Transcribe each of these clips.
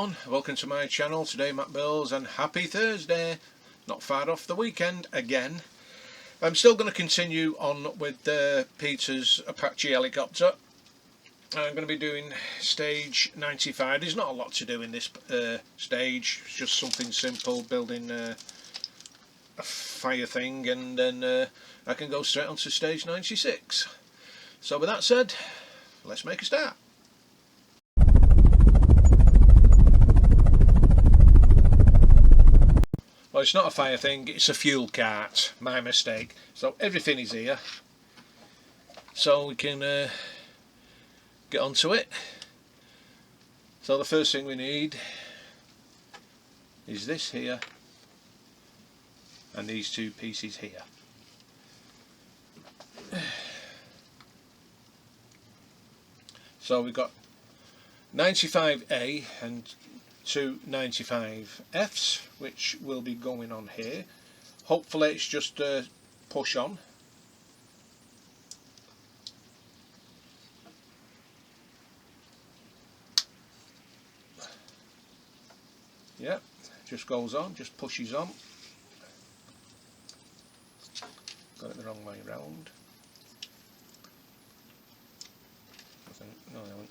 everyone, welcome to my channel. Today Matt Bills, and happy Thursday. Not far off the weekend again. I'm still going to continue on with Peter's Apache helicopter. I'm going to be doing stage 95. There's not a lot to do in this stage. It's just something simple, building a fire thing, and then I can go straight on to stage 96. So with that said, let's make a start. Well, it's not a fire thing, it's a fuel cart. My mistake. So everything is here. So we can get onto it. So the first thing we need is this here and these two pieces here. So we've got 95A and two 95Fs, which will be going on here. Hopefully it's just a push on. Yeah, just goes on, just pushes on. Got it the wrong way round. No, I haven't.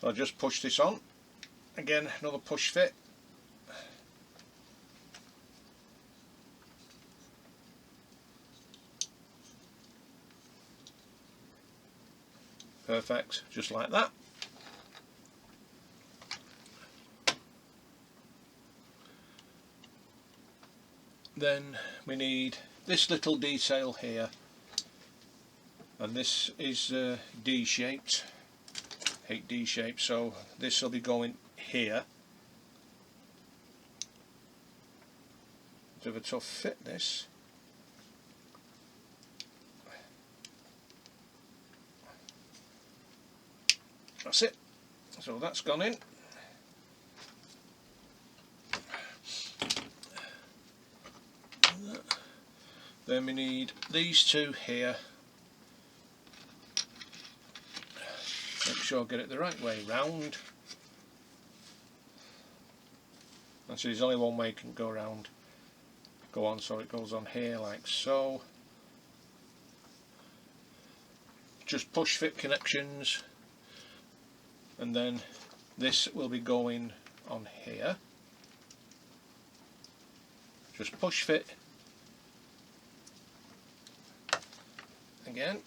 So I'll just push this on. Again, another push fit. Perfect, just like that. Then we need this little detail here, and this is D-shaped, D-shaped, so this will be going here. Bit of a tough fit, this. That's it. So that's gone in. Then we need these two here. Make sure I get it the right way round. Actually, there's only one way it can go around. Go on, so it goes on here like so. Just push fit connections. And then this will be going on here. Just push fit. Again.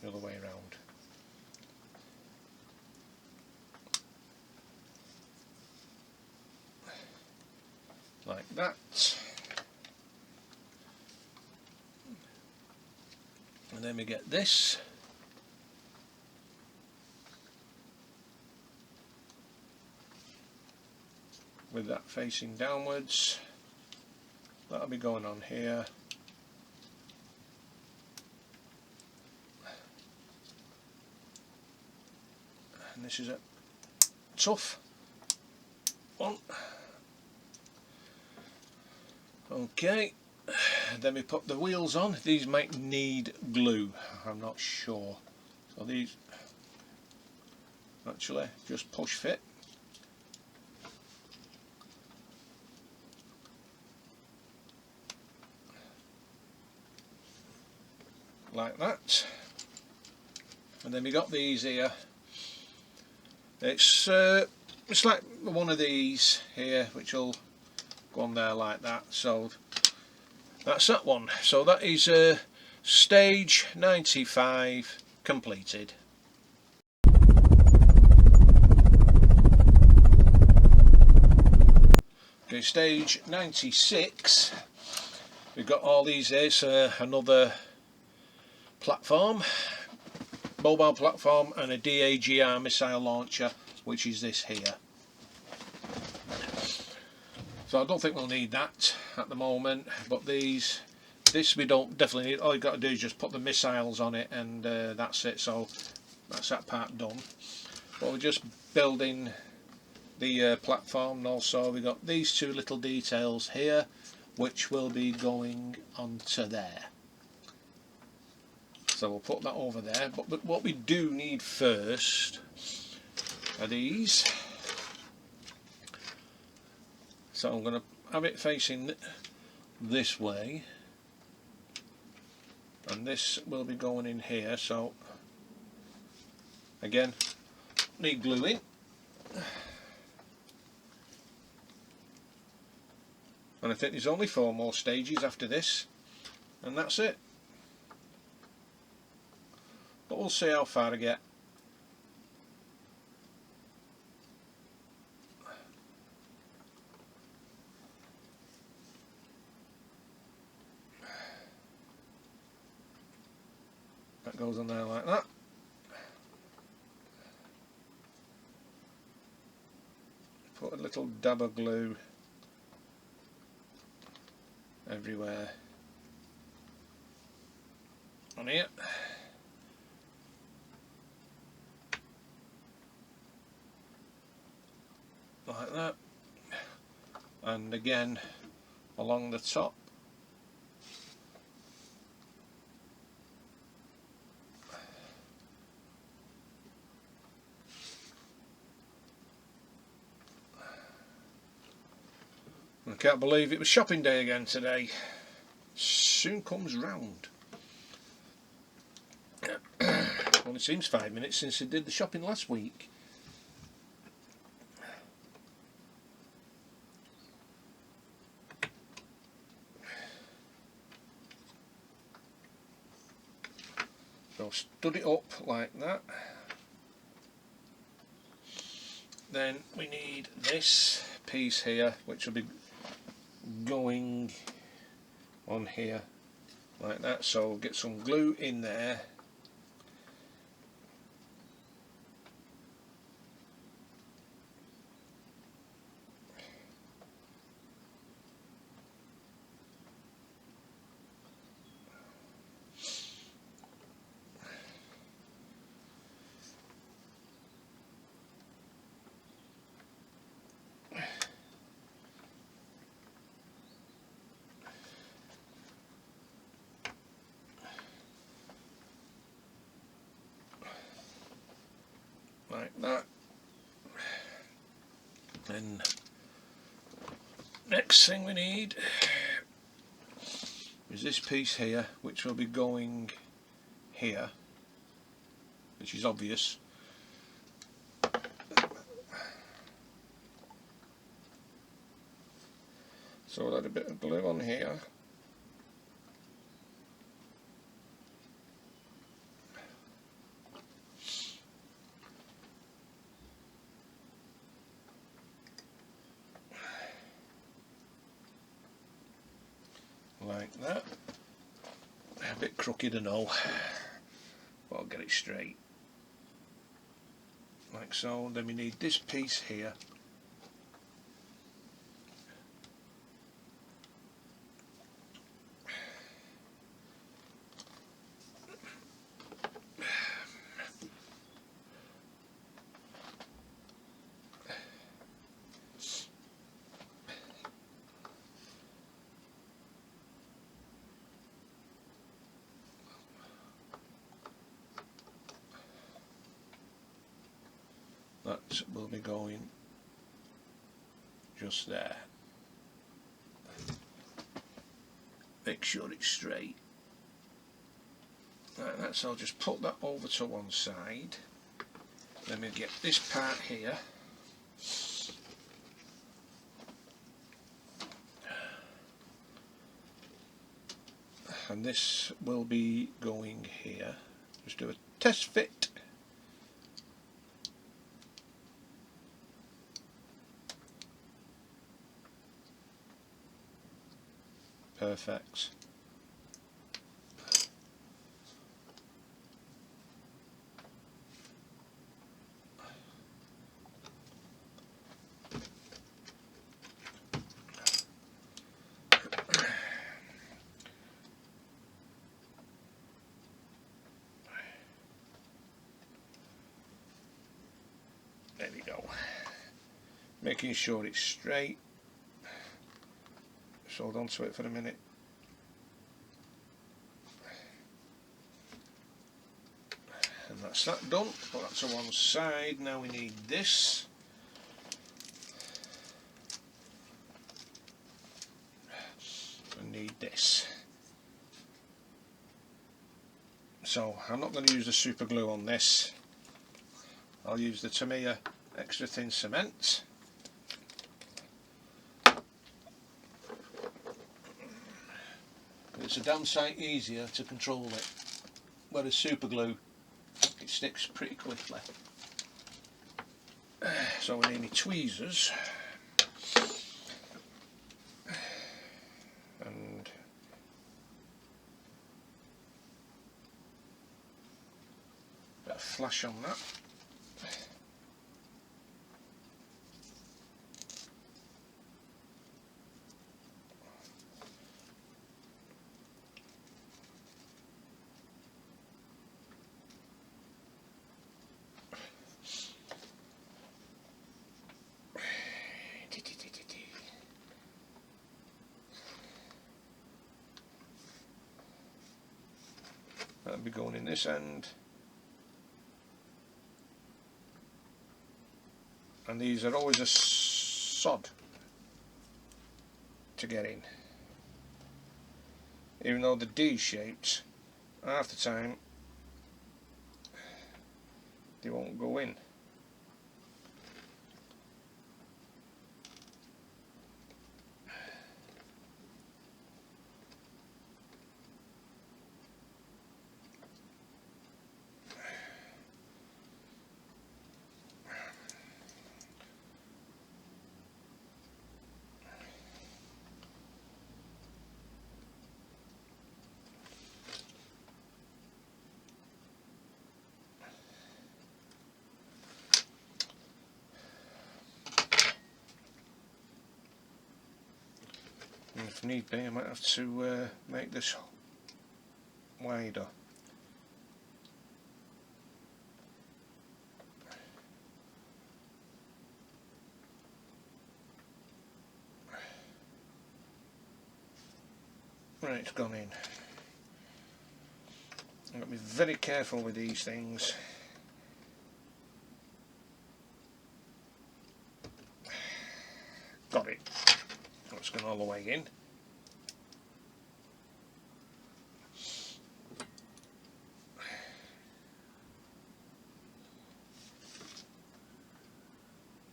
The other way around. Like that. And then we get this. With that facing downwards. That'll be going on here. And this is a tough one. Okay, then we put the wheels on. These might need glue, I'm not sure. So these actually just push fit. Like that. And then we got these here. It's like one of these here, which will go on there like that. So that's that one. So that is stage 95 completed. Okay, stage 96. We've got all these here. It's another platform. mobile platform and a DAGR missile launcher, which is this here. So I don't think we'll need that at the moment, but this we don't definitely need. All you've got to do is just put the missiles on it, and that's it. So that's that part done. But we're just building the platform, and also we've got these two little details here, which will be going onto there. So we'll put that over there. But what we do need first are these. So I'm going to have it facing this way, and this will be going in here. So again, need glue in, and I think there's only 4 more stages after this, and that's it. But we'll see how far I get. That goes on there like that. Put a little dab of glue everywhere on here. Like that. And again along the top. I can't believe it was shopping day again today. Soon comes round. Only seems 5 minutes since I did the shopping last week. So stud it up like that. Then we need this piece here, which will be going on here like that. So we'll get some glue in there. Like that. Then next thing we need is this piece here, which will be going here, which is obvious. So we'll add a bit of glue on here. Like that. A bit crooked and all, but I'll get it straight. Like so. Then we need this piece here. That will be going just there. Make sure it's straight. Like that, so I'll just put that over to one side. Then we'll get this part here. And this will be going here. Just do a test fit. Perfect. making sure it's straight. Just hold on to it for a minute. And that's that done. Put that to one side. Now we need this. We need this. So I'm not going to use the super glue on this. I'll use the Tamiya extra thin cement. It's a damn sight easier to control it, whereas super glue, it sticks pretty quickly. So we need tweezers and a bit of flash on that. That'll be going in this end, and these are always a sod to get in, even though they're D-shaped. Half the time they won't go in. And if need be, I might have to make this wider. Right, it's gone in. I've got to be very careful with these things. Got it. That's gone all the way in.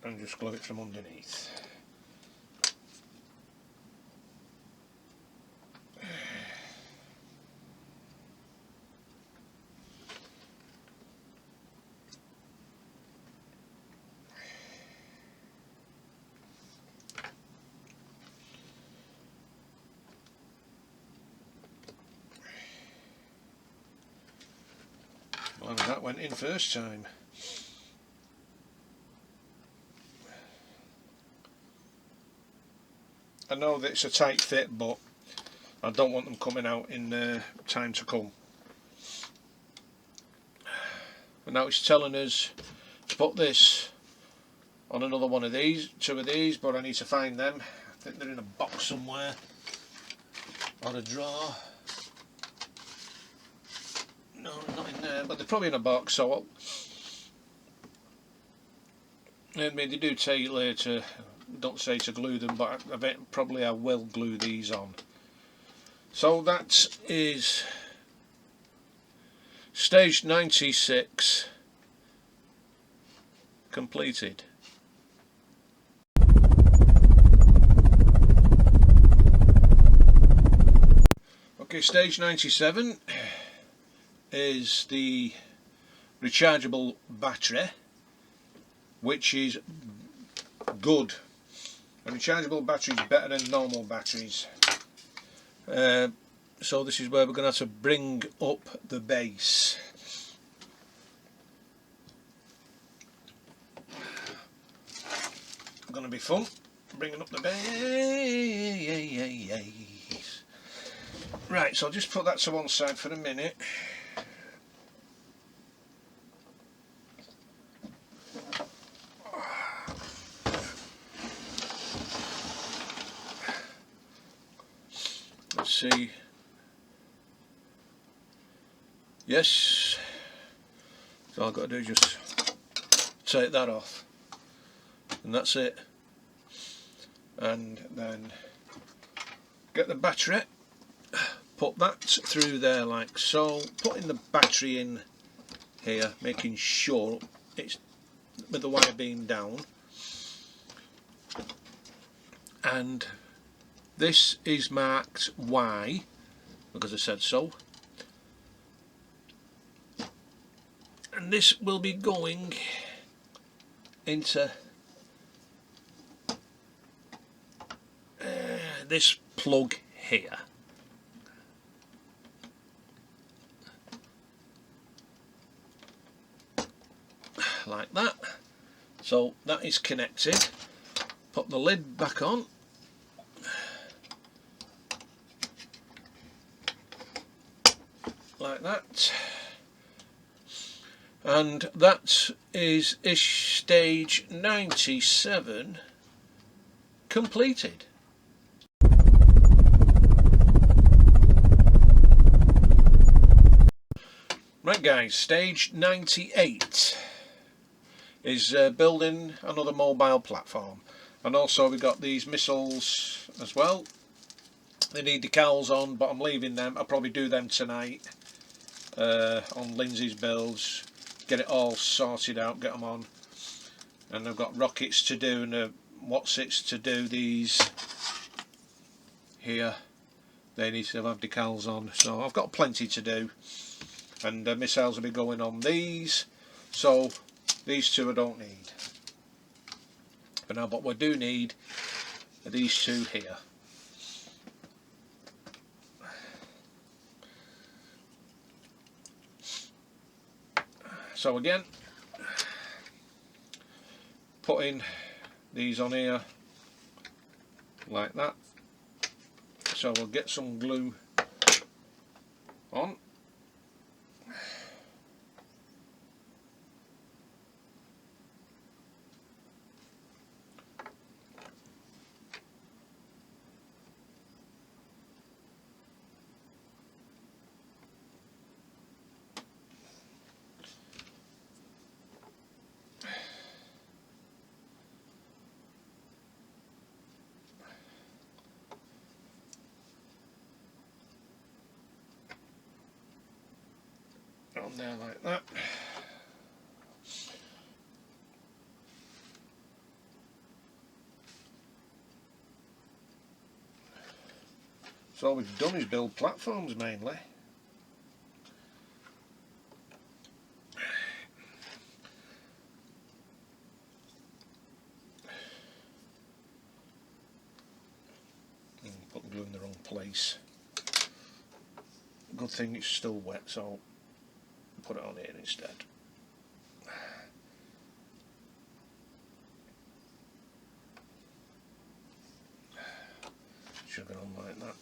And just glue it from underneath. Well, that went in first time. I know that it's a tight fit, but I don't want them coming out in time to come. But now it's telling us to put this on another one of these, two of these, but I need to find them. I think they're in a box somewhere, or a drawer. No, not in there, but they're probably in a box, so they do tell you later, don't say to glue them, but I bet probably I will glue these on. So that is stage 96 completed. Okay, stage 97 is the rechargeable battery, which is good. A rechargeable battery is better than normal batteries. So this is where we're going to have to bring up the base. Going to be fun bringing up the base. Right, so I'll just put that to one side for a minute. see. Yes, so all I've got to do is just take that off, and that's it. And then get the battery, put that through there like so, putting the battery in here, making sure it's with the wire being down. And this is marked Y because I said so, and this will be going into this plug here. Like that. So that is connected. Put the lid back on. Like that. And that is stage 97 completed. Right guys, stage 98 is building another mobile platform, and also we've got these missiles as well. They need decals on, but I'm leaving them. I'll probably do them tonight on Lindsay's builds, get it all sorted out, get them on. And I've got rockets to do and what's it's to do these here. They need to have decals on, so I've got plenty to do. And missiles will be going on these, so these two I don't need for now, but we do need are these two here. So again, putting these on here like that, so we'll get some glue on. On there like that. So all we've done is build platforms mainly. Put glue in the wrong place. Good thing it's still wet, so put it on here instead. Should get on like that.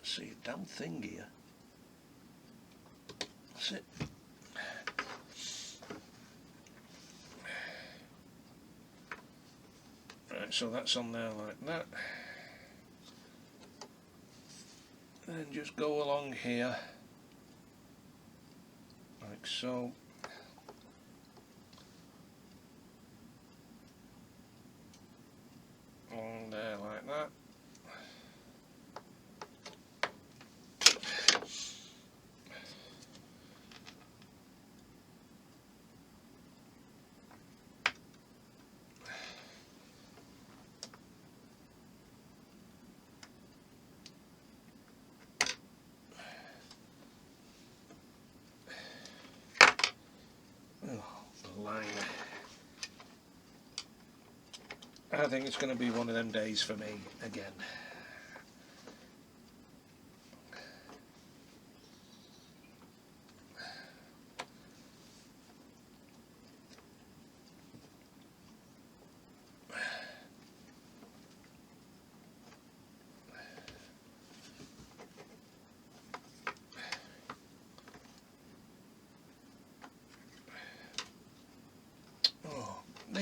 See a damn thing here. That's it. Right, so that's on there like that. And just go along here like so. Along there like that. Line. I think it's going to be one of them days for me again.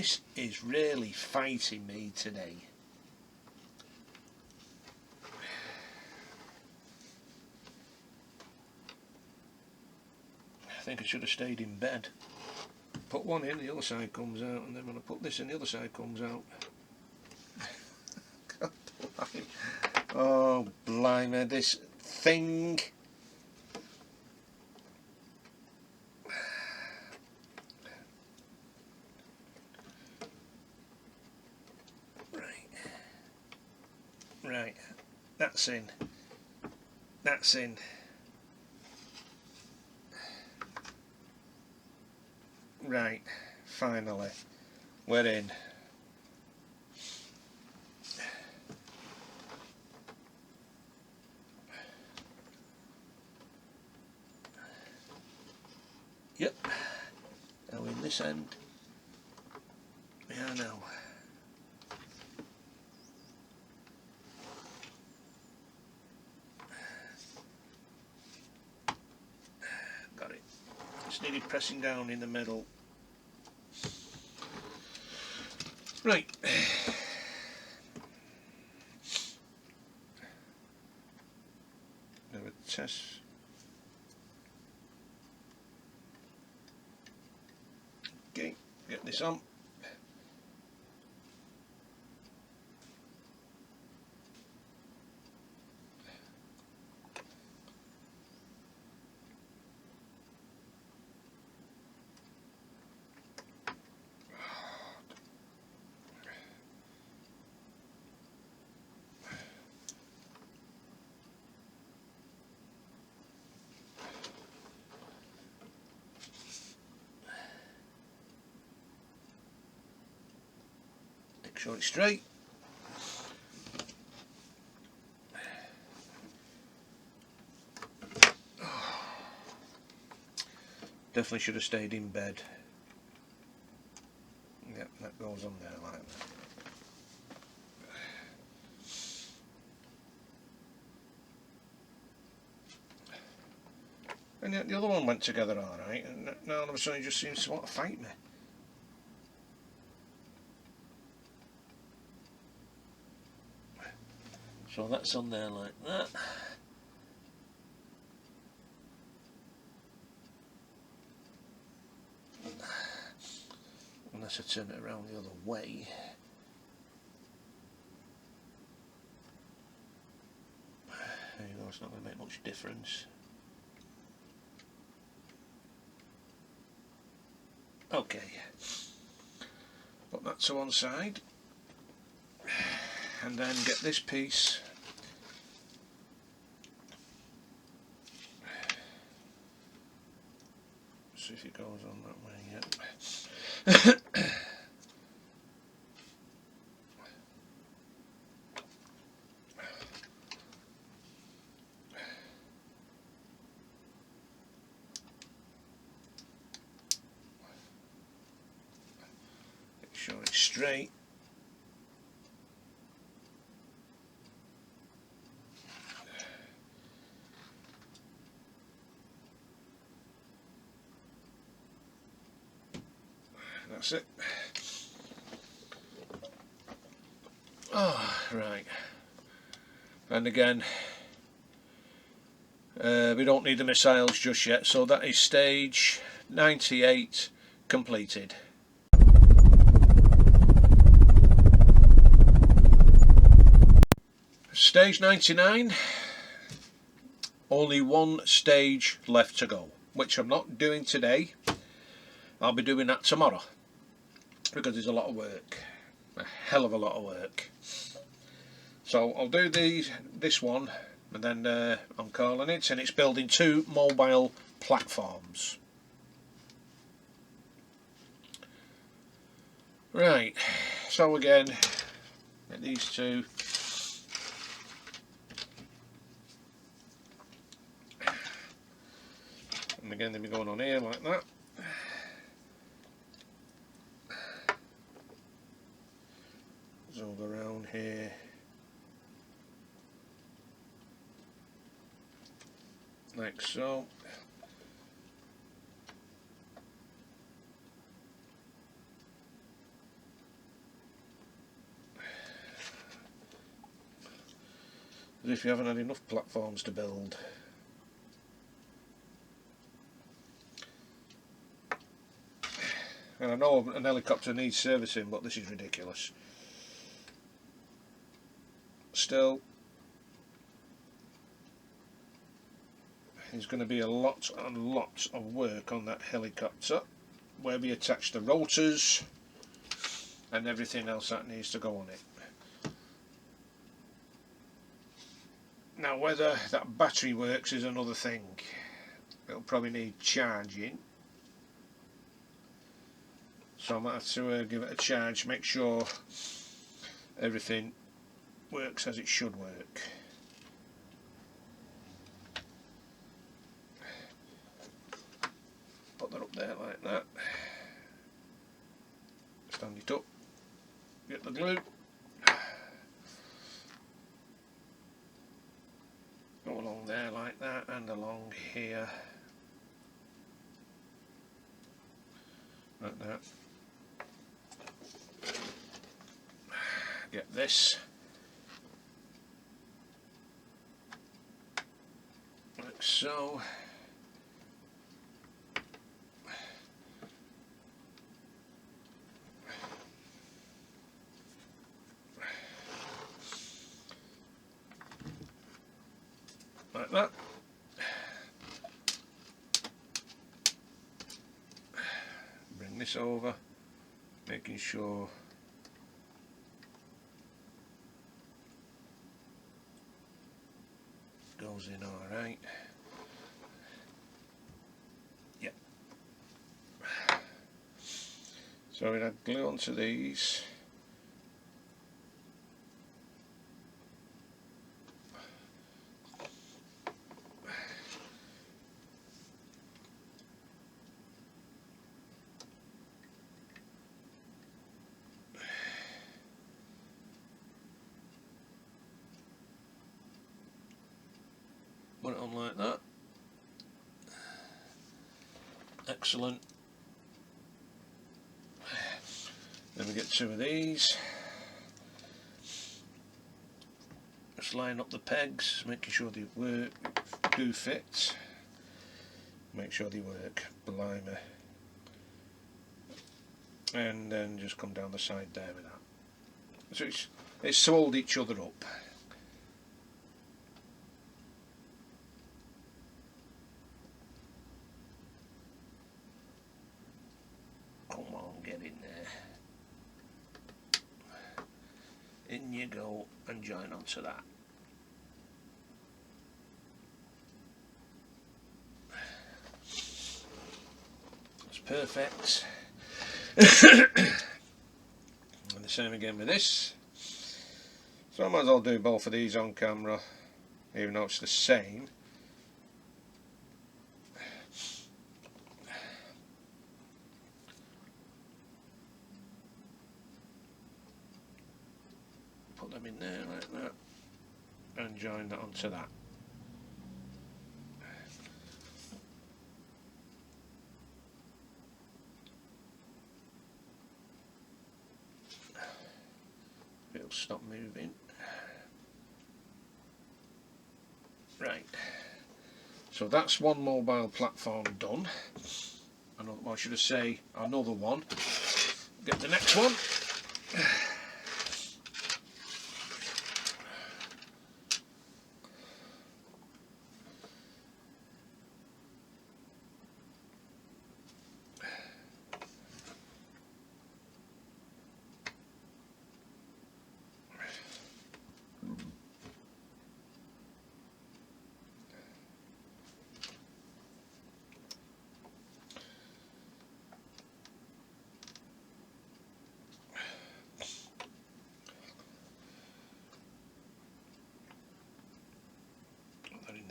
This is really fighting me today. I think I should have stayed in bed. Put one in, the other side comes out, and then when I put this in, the other side comes out. God, blimey. Oh, blimey, this thing. Right, that's in. That's in. Right, finally, we're in. Yep. Now in this end. Yeah, I know. Got it. Just needed pressing down in the middle. Right. Now a test. Okay, get this on. Make sure it's straight. Definitely should have stayed in bed. Yep, that goes on there like that. And yet the other one went together alright, and now all of a sudden it just seems to want to fight me. So that's on there like that. Unless I turn it around the other way. There you go, it's not going to make much difference. Okay, put that to one side, and then get this piece see if it goes on that way. Yep. Make sure it's straight. That's it. Oh, right. And again, we don't need the missiles just yet, so that is stage 98 completed. Stage 99, only one stage left to go, which I'm not doing today. I'll be doing that tomorrow, because there's a lot of work, a hell of a lot of work. So I'll do this one, and then I'm calling it, and it's building 2 mobile platforms. Right, so again, get these 2. And again, they'll be going on here like that. Zoom around here. Like so. if you haven't had enough platforms to build. And I know an helicopter needs servicing, but this is ridiculous. Still, there's going to be a lot and lots of work on that helicopter, where we attach the rotors and everything else that needs to go on it. Now, whether that battery works is another thing. It'll probably need charging, so I might have to give it a charge, make sure everything works as it should work. Put that up there like that. Stand it up. Get the glue. Go along there like that, and along here like that. Get this like so. Like that. Bring this over, making sure it goes in alright. Yep. So we'll add glue onto these. Put it on like that. Excellent. Then we get two of these. Just line up the pegs, making sure they work, do fit. Make sure they work. Blimey. And then just come down the side there with that. So it's to hold each other up. Come on, get in there. In you go and join onto that. That's perfect. And the same again with this. So I might as well do both of these on camera, even though it's the same. Put them in there like that and join that onto that. It'll stop moving. Right, so that's one mobile platform done. Another, well, should I say another one. Get the next one.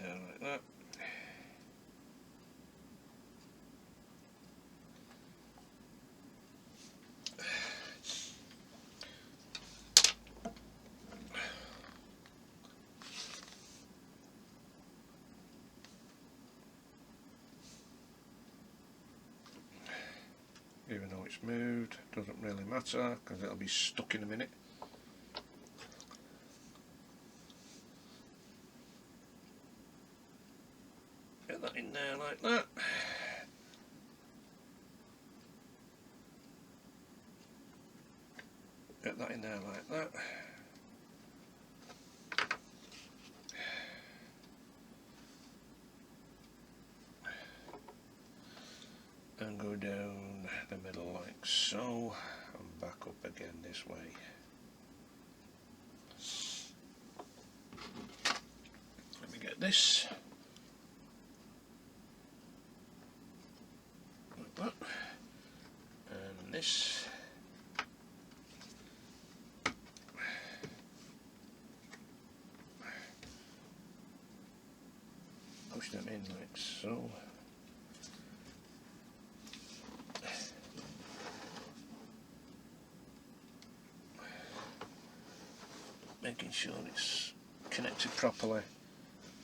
Like that. Even though it's moved, doesn't really matter because it'll be stuck in a minute. get that in there like that. And go down the middle like so, and back up again this way. Let me get this. Like that. And this. Push them in like so. Making sure it's connected properly.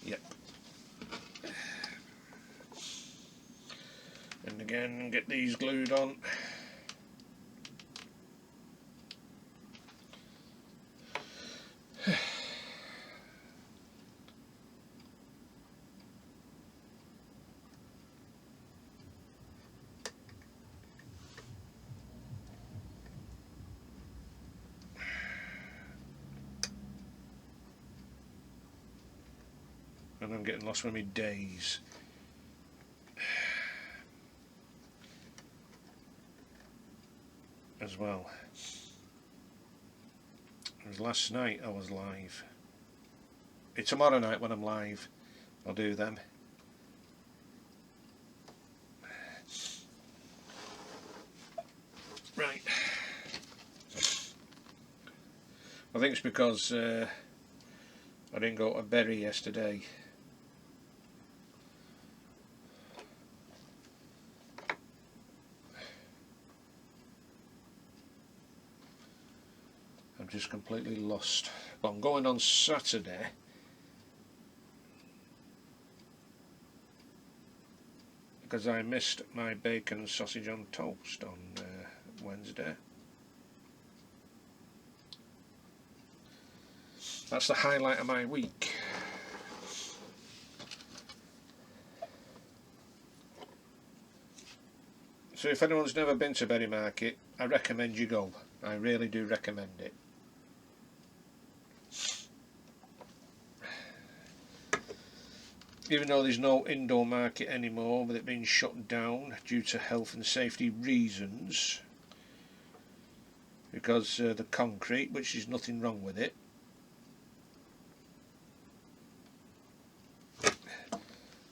Yep. And again, get these glued on. And I'm getting lost with my days. As well. It was last night I was live. It's tomorrow night when I'm live. I'll do them. Right. I think it's because I didn't go to Bury yesterday. I'm just completely lost. But I'm going on Saturday. Because I missed my bacon and sausage on toast on Wednesday. That's the highlight of my week. So if anyone's never been to Bury Market, I recommend you go. I really do recommend it. Even though there's no indoor market anymore, with it being shut down due to health and safety reasons, because the concrete, which is nothing wrong with it,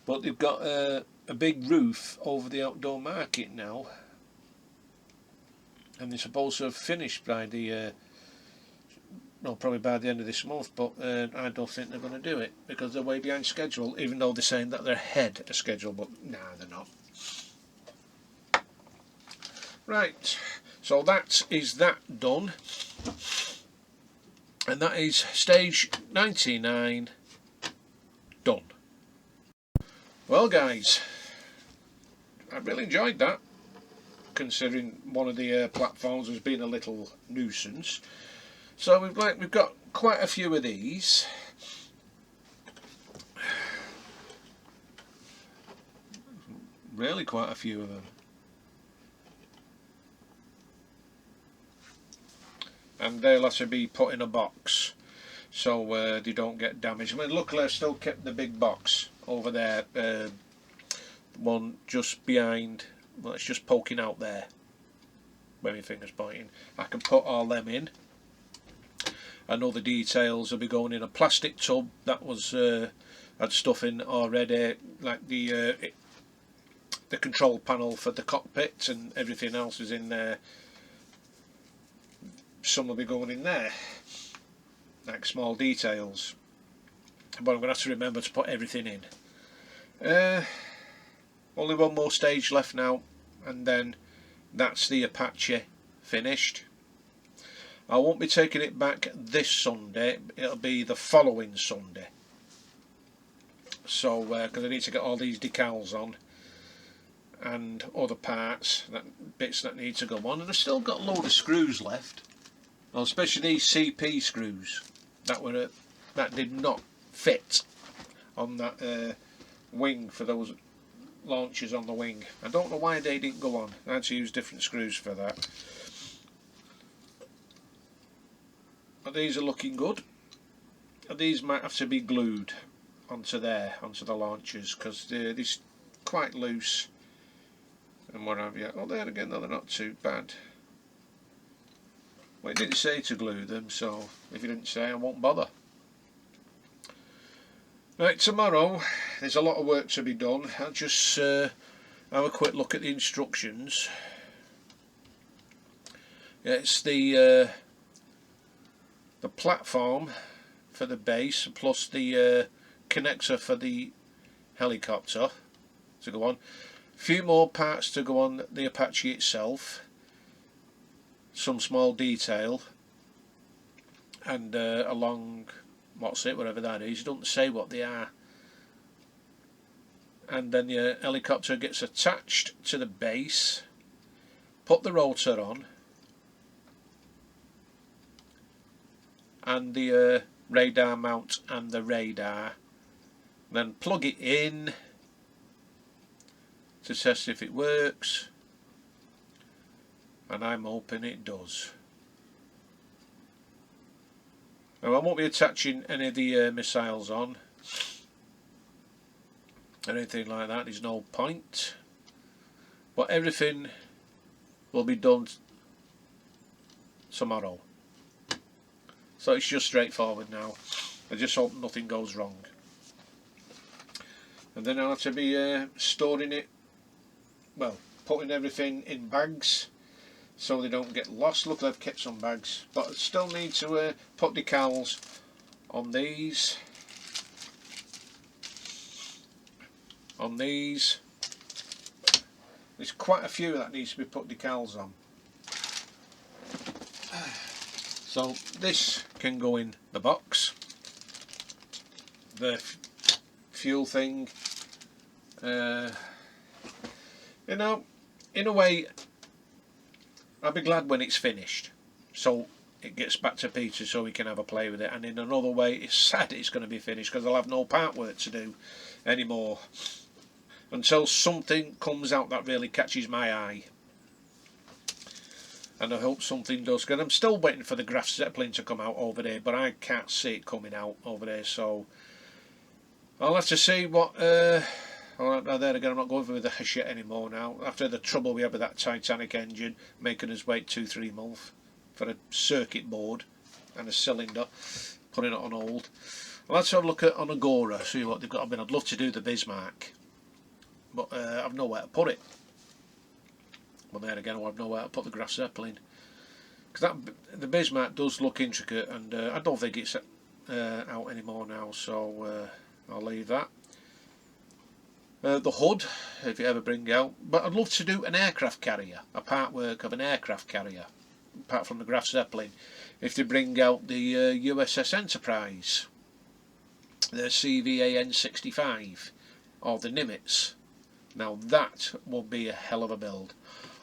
but they've got a big roof over the outdoor market now, and they're supposed to have finished by the well, probably by the end of this month, but I don't think they're going to do it because they're way behind schedule, even though they're saying that they're ahead of schedule, but nah, they're not. Right, so that is that done, and that is stage 99 done. Well guys, I really enjoyed that, considering one of the platforms has been a little nuisance. So we've got quite a few of these. Really quite a few of them. And they'll have to be put in a box so they don't get damaged. I mean, luckily I've still kept the big box over there, one just behind, well, it's just poking out there where my finger's pointing. I can put all them in. And all the details will be going in a plastic tub that was had stuff in already, like the control panel for the cockpit, and everything else is in there. Some will be going in there, like small details, but I'm going to have to remember to put everything in. Only one more stage left now, and then that's the Apache finished. I won't be taking it back this Sunday, it'll be the following Sunday. So, because I need to get all these decals on and other parts, bits that need to go on, and I've still got a load of screws left. Well, especially these CP screws that did not fit on that wing for those launchers on the wing. I don't know why they didn't go on. I had to use different screws for that. these are looking good. These might have to be glued onto the launchers, because they're quite loose and what have you. Oh, there again, though, they're not too bad. Well, it didn't say to glue them, so if you didn't say, I won't bother. Right, tomorrow there's a lot of work to be done. I'll just have a quick look at the instructions. Yeah, it's the platform for the base, plus the connector for the helicopter to go on. A few more parts to go on the Apache itself. Some small detail. And along, what's it, whatever that is, it doesn't say what they are. And then your helicopter gets attached to the base. Put the rotor on. And the radar mount and the radar. Then plug it in to test if it works. And I'm hoping it does. Now, I won't be attaching any of the missiles on. Anything like that, there's no point. But everything will be done tomorrow. So it's just straightforward now. I just hope nothing goes wrong. And then I'll have to be storing it, well, putting everything in bags so they don't get lost. Look, I've kept some bags, but I still need to put decals on these. On these. There's quite a few that needs to be put decals on. So this can go in the box. The fuel thing. You know, in a way, I'll be glad when it's finished, so it gets back to Peter so we can have a play with it. And in another way, it's sad it's going to be finished, because I'll have no part work to do anymore until something comes out that really catches my eye. And I hope something does, because I'm still waiting for the Graf Zeppelin to come out over there, but I can't see it coming out over there, so I'll have to see what now there again, I'm not going with the Hachette anymore now. After the trouble we had with that Titanic engine, making us wait 2-3 months for a circuit board and a cylinder, putting it on hold. Well, let's have a look at on Agora, see what they've got. I mean, I'd love to do the Bismarck, but I've nowhere to put it. Well, there again, I'll have nowhere to put the Graf Zeppelin, because the Bismarck does look intricate, and I don't think it's out anymore now, so I'll leave that. The hood, if you ever bring out, but I'd love to do an aircraft carrier, a part work of an aircraft carrier, apart from the Graf Zeppelin. If they bring out the USS Enterprise, the CVAN 65, or the Nimitz, now that would be a hell of a build.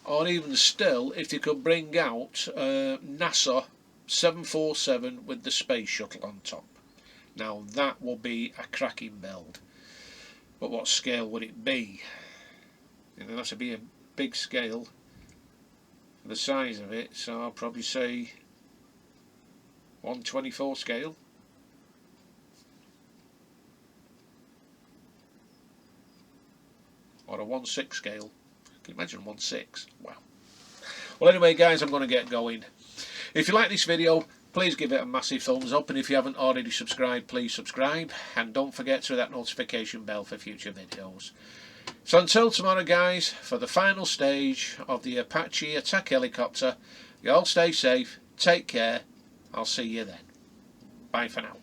Or even still, if they could bring out NASA 747 with the space shuttle on top, now that would be a cracking build. But what scale would it be? It would have to be a big scale for the size of it, so I'll probably say 1/24 scale. Or a 1/6 scale. Can you imagine 1/6? Wow. Well, anyway, guys, I'm going to get going. If you like this video, please give it a massive thumbs up, and if you haven't already subscribed, please subscribe, and don't forget to hit that notification bell for future videos. So until tomorrow, guys, for the final stage of the Apache attack helicopter, you all stay safe, take care, I'll see you then. Bye for now.